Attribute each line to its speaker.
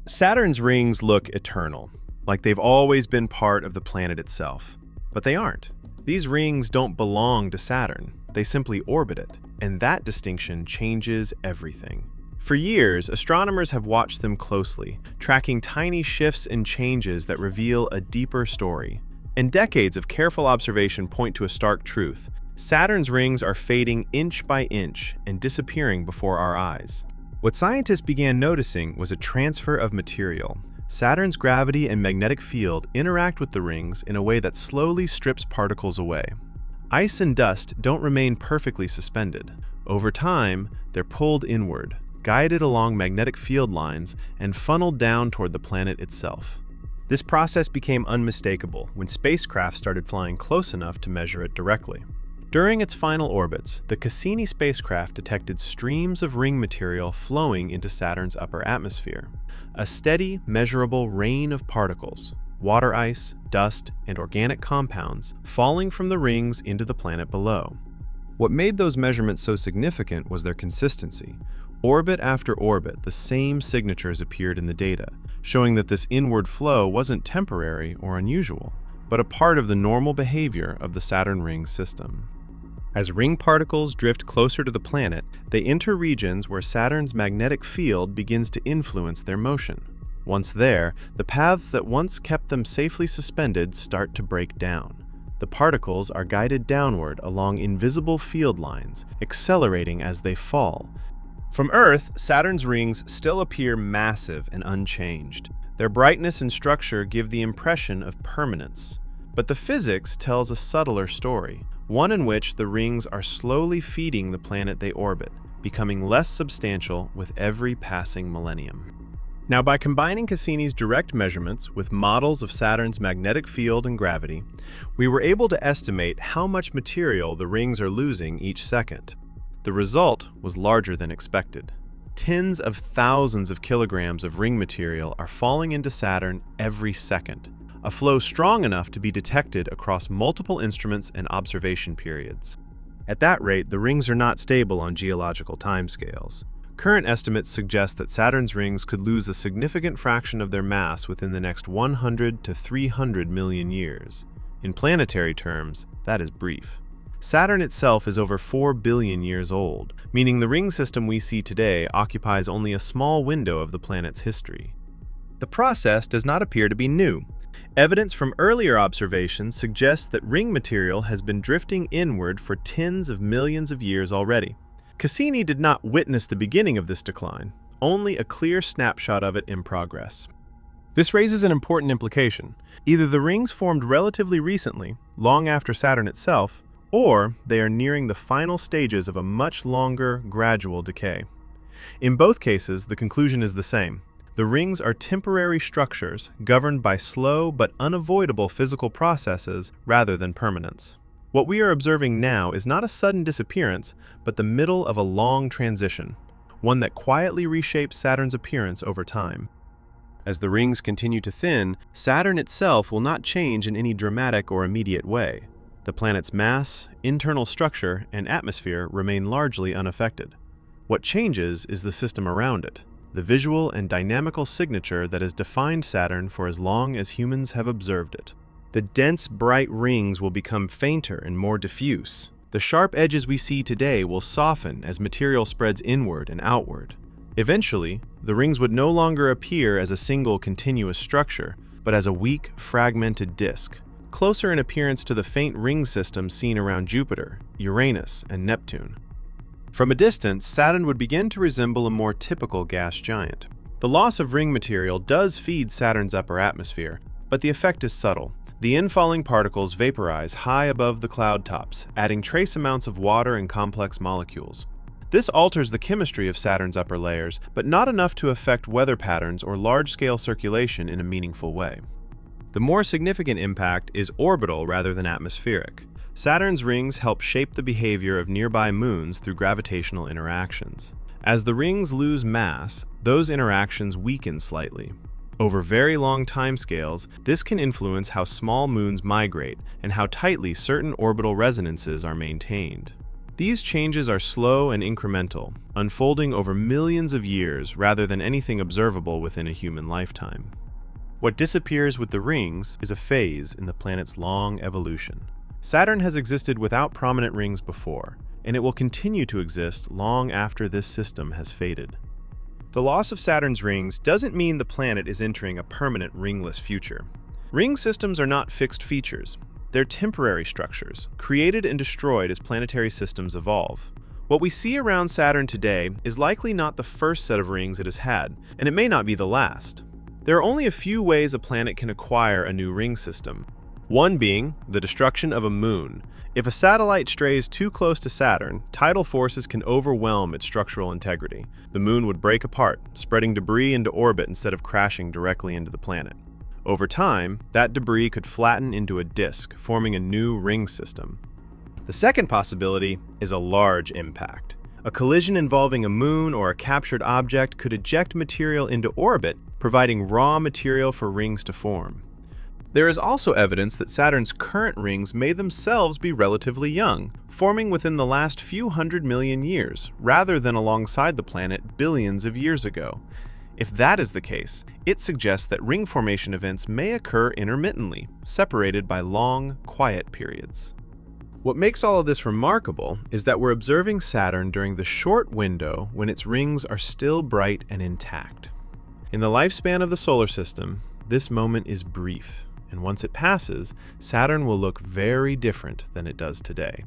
Speaker 1: Saturn's rings look eternal, like they've always been part of the planet itself. But they aren't. These rings don't belong to Saturn, they simply orbit it, and that distinction changes everything. For years, astronomers have watched them closely, tracking tiny shifts and changes that reveal a deeper story. And decades of careful observation point to a stark truth. Saturn's rings are fading inch by inch and disappearing before our eyes. What scientists began noticing was a transfer of material. Saturn's gravity and magnetic field interact with the rings in a way that slowly strips particles away. Ice and dust don't remain perfectly suspended. Over time, they're pulled inward, guided along magnetic field lines, and funneled down toward the planet itself. This process became unmistakable when spacecraft started flying close enough to measure it directly. During its final orbits, the Cassini spacecraft detected streams of ring material flowing into Saturn's upper atmosphere. A steady, measurable rain of particles, water ice, dust, and organic compounds falling from the rings into the planet below. What made those measurements so significant was their consistency. Orbit after orbit, the same signatures appeared in the data, showing that this inward flow wasn't temporary or unusual, but a part of the normal behavior of the Saturn ring system. As ring particles drift closer to the planet, they enter regions where Saturn's magnetic field begins to influence their motion. Once there, the paths that once kept them safely suspended start to break down. The particles are guided downward along invisible field lines, accelerating as they fall. From Earth, Saturn's rings still appear massive and unchanged. Their brightness and structure give the impression of permanence. But the physics tells a subtler story, one in which the rings are slowly feeding the planet they orbit, becoming less substantial with every passing millennium. Now, by combining Cassini's direct measurements with models of Saturn's magnetic field and gravity, we were able to estimate how much material the rings are losing each second. The result was larger than expected. Tens of thousands of kilograms of ring material are falling into Saturn every second, a flow strong enough to be detected across multiple instruments and observation periods. At that rate, the rings are not stable on geological timescales. Current estimates suggest that Saturn's rings could lose a significant fraction of their mass within the next 100 to 300 million years. In planetary terms, that is brief. Saturn itself is over 4 billion years old, meaning the ring system we see today occupies only a small window of the planet's history. The process does not appear to be new. Evidence from earlier observations suggests that ring material has been drifting inward for tens of millions of years already. Cassini did not witness the beginning of this decline, only a clear snapshot of it in progress. This raises an important implication. Either the rings formed relatively recently, long after Saturn itself, or they are nearing the final stages of a much longer, gradual decay. In both cases, the conclusion is the same. The rings are temporary structures governed by slow but unavoidable physical processes rather than permanence. What we are observing now is not a sudden disappearance, but the middle of a long transition, one that quietly reshapes Saturn's appearance over time. As the rings continue to thin, Saturn itself will not change in any dramatic or immediate way. The planet's mass, internal structure, and atmosphere remain largely unaffected. What changes is the system around it, the visual and dynamical signature that has defined Saturn for as long as humans have observed it. The dense, bright rings will become fainter and more diffuse. The sharp edges we see today will soften as material spreads inward and outward. Eventually, the rings would no longer appear as a single continuous structure, but as a weak, fragmented disk, closer in appearance to the faint ring system seen around Jupiter, Uranus, and Neptune. From a distance, Saturn would begin to resemble a more typical gas giant. The loss of ring material does feed Saturn's upper atmosphere, but the effect is subtle. The infalling particles vaporize high above the cloud tops, adding trace amounts of water and complex molecules. This alters the chemistry of Saturn's upper layers, but not enough to affect weather patterns or large-scale circulation in a meaningful way. The more significant impact is orbital rather than atmospheric. Saturn's rings help shape the behavior of nearby moons through gravitational interactions. As the rings lose mass, those interactions weaken slightly. Over very long timescales, this can influence how small moons migrate and how tightly certain orbital resonances are maintained. These changes are slow and incremental, unfolding over millions of years rather than anything observable within a human lifetime. What disappears with the rings is a phase in the planet's long evolution. Saturn has existed without prominent rings before, and it will continue to exist long after this system has faded. The loss of Saturn's rings doesn't mean the planet is entering a permanent ringless future. Ring systems are not fixed features. They're temporary structures, created and destroyed as planetary systems evolve. What we see around Saturn today is likely not the first set of rings it has had, and it may not be the last. There are only a few ways a planet can acquire a new ring system. One being the destruction of a moon. If a satellite strays too close to Saturn, tidal forces can overwhelm its structural integrity. The moon would break apart, spreading debris into orbit instead of crashing directly into the planet. Over time, that debris could flatten into a disk, forming a new ring system. The second possibility is a large impact. A collision involving a moon or a captured object could eject material into orbit, providing raw material for rings to form. There is also evidence that Saturn's current rings may themselves be relatively young, forming within the last few 100 million years, rather than alongside the planet billions of years ago. If that is the case, it suggests that ring formation events may occur intermittently, separated by long, quiet periods. What makes all of this remarkable is that we're observing Saturn during the short window when its rings are still bright and intact. In the lifespan of the solar system, this moment is brief, and once it passes, Saturn will look very different than it does today.